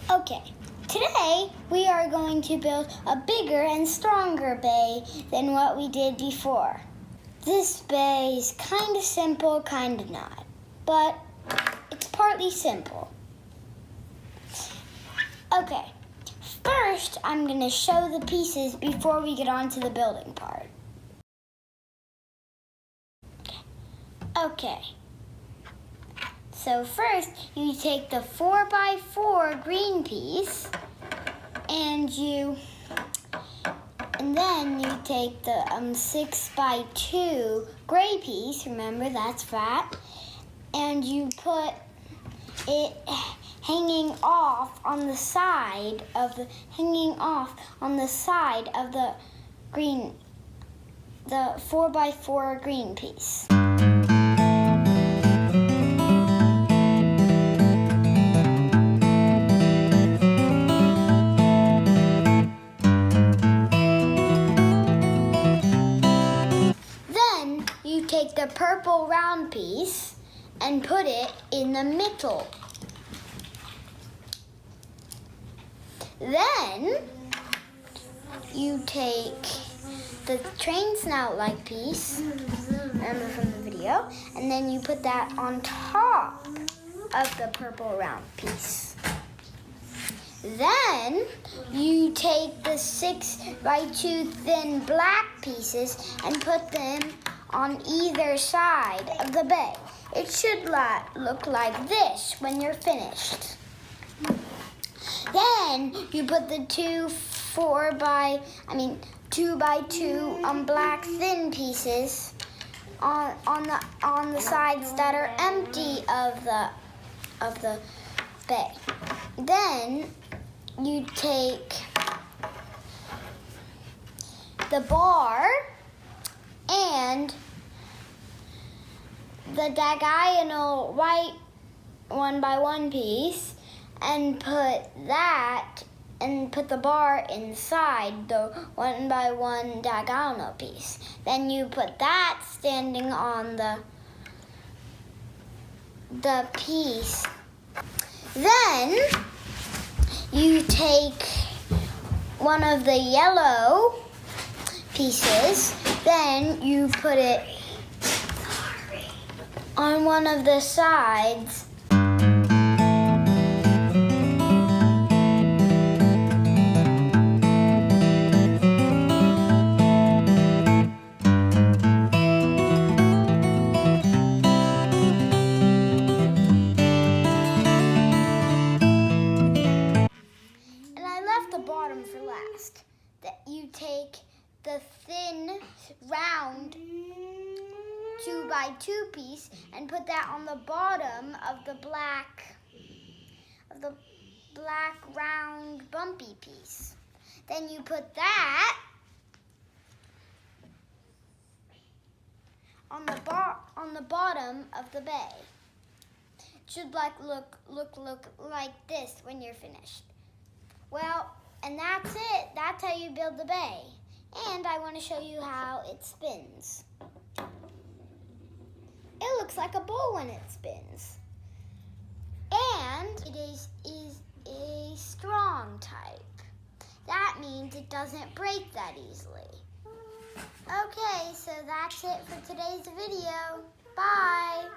Okay, today we are going to build a bigger and stronger bay than what we did before. This bay is kind of simple, kind of not, but it's partly simple. Okay, first I'm going to show the pieces before we get on to the building part. Okay. So first, you take the 4x4 green piece, and then you take the 6x2 gray piece. Remember, that's fat, and you put it hanging off on the side of the green, the 4x4 green piece. You take the purple round piece and put it in the middle. Then you take the train snout-like piece, remember from the video, and then you put that on top of the purple round piece. Then you take the 6x2 thin black pieces and put them on either side of the bay. It should look like this when you're finished. Then you put the 2x2 black thin pieces on the sides that are empty of the bay. Then you take the bar and the diagonal white 1x1 piece and put the bar inside the 1x1 diagonal piece. Then you put that standing on the piece. Then you take one of the yellow pieces, then you put it on one of the sides. The bottom for last. That you take the thin round 2x2 piece and put that on the bottom of the black round bumpy piece. Then you put that on the bottom of the bay. It should look like this when you're finished. Well, and that's it. That's how you build the bay. And I want to show you how it spins. It looks like a bowl when it spins. And it is a strong type. That means it doesn't break that easily. Okay, so that's it for today's video. Bye.